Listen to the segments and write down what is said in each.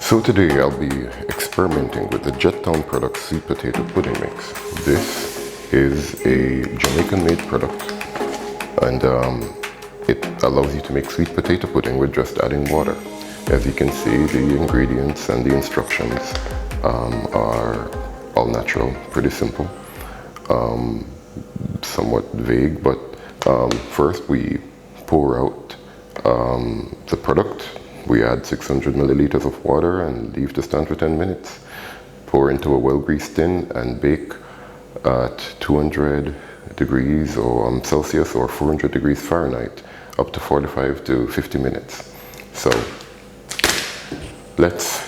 So today I'll be experimenting with the Jettown Products Sweet Potato Pudding Mix. This is a Jamaican made product, and it allows you to make sweet potato pudding with just adding water. As you can see, the ingredients and the instructions are all natural, pretty simple, somewhat vague, but first we pour out the product. We add 600 milliliters of water and leave to stand for 10 minutes. Pour into a well-greased tin and bake at 200 degrees or Celsius or 400 degrees Fahrenheit up to 45 to 50 minutes. So let's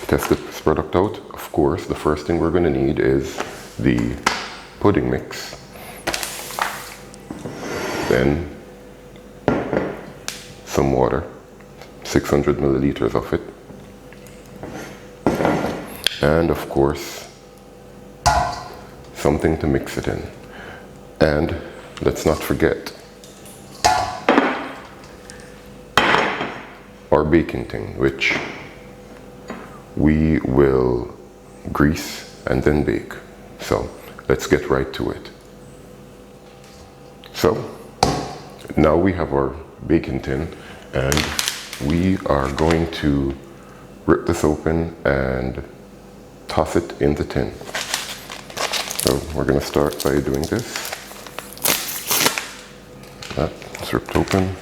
test this product out. Of course, the first thing we're going to need is the pudding mix. Then some water. 600 milliliters of it, and of course something to mix it in. And let's not forget our baking tin, which we will grease and then bake. So let's get right to it. So now we have our baking tin, and we are going to rip this open and toss it in the tin. So we're going to start by doing this. That's ripped open.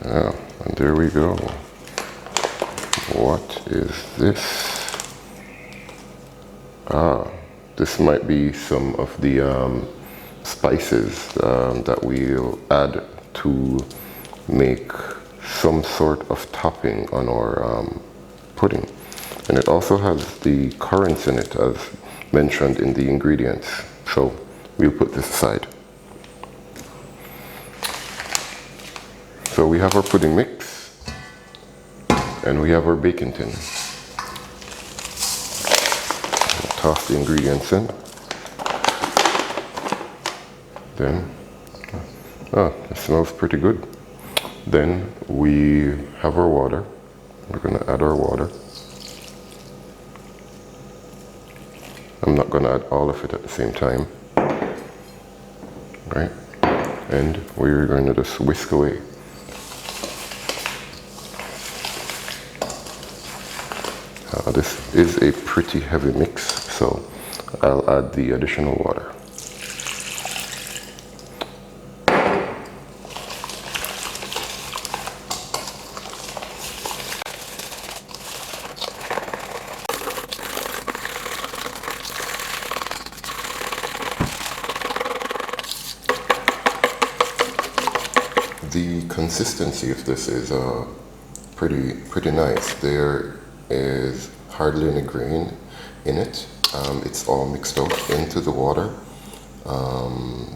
Yeah, and there we go. What is this? This might be some of the spices that we'll add to make some sort of topping on our pudding. And it also has the currants in it as mentioned in the ingredients. So we'll put this aside. So we have our pudding mix and we have our baking tin. We'll toss the ingredients in. Then, it smells pretty good. Then we have our water. We're going to add our water. I'm not going to add all of it at the same time, right? And we're going to just whisk away. This is a pretty heavy mix, so I'll add the additional water. The consistency of this is pretty nice. There is hardly any grain in it. It's all mixed out into the water.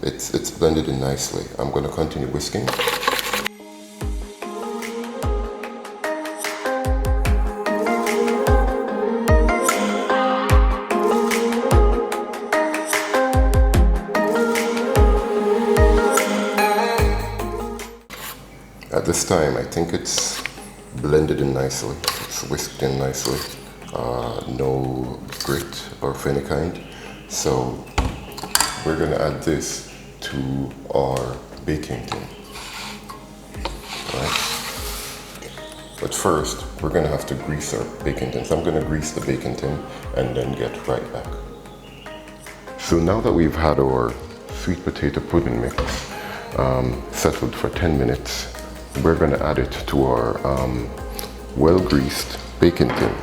It's blended in nicely. I'm going to continue whisking. At this time, I think it's blended in nicely. It's whisked in nicely. No grit of any kind. So we're going to add this to our baking tin. Right? But first, we're going to have to grease our baking tin. So I'm going to grease the baking tin and then get right back. So now that we've had our sweet potato pudding mix settled for 10 minutes, we're going to add it to our well-greased baking tin.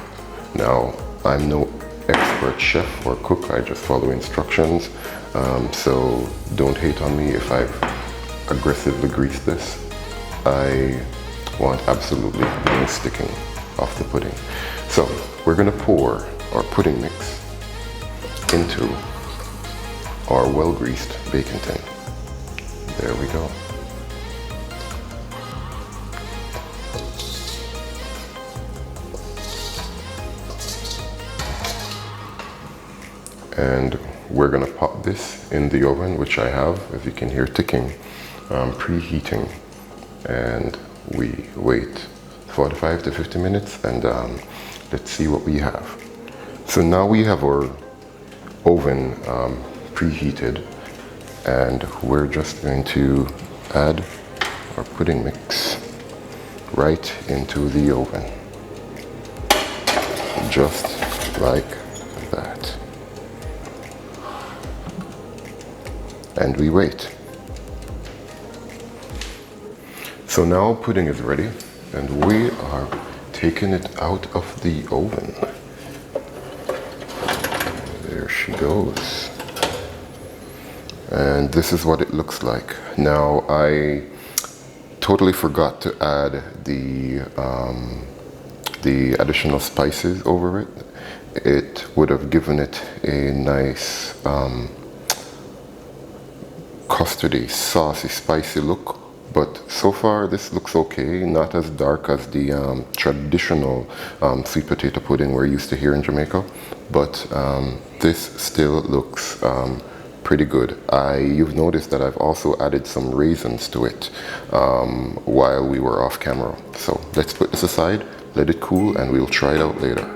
Now, I'm no expert chef or cook, I just follow instructions, so don't hate on me if I've aggressively greased this. I want absolutely no sticking off the pudding. So we're going to pour our pudding mix into our well-greased baking tin. There we go. And we're going to pop this in the oven, which I have, as you can hear ticking, preheating and we wait 45 to 50 minutes, and let's see what we have. So now we have our oven preheated, and we're just going to add our pudding mix right into the oven, just like that. And we wait. So now pudding is ready, and we are taking it out of the oven. There she goes. And this is what it looks like. Now, I totally forgot to add the additional spices over it. It would have given it a nice custardy, saucy, spicy look. But so far this looks okay, not as dark as the traditional sweet potato pudding we're used to here in Jamaica, but this still looks pretty good. You've noticed that I've also added some raisins to it while we were off camera. So let's put this aside, let it cool, and we'll try it out later.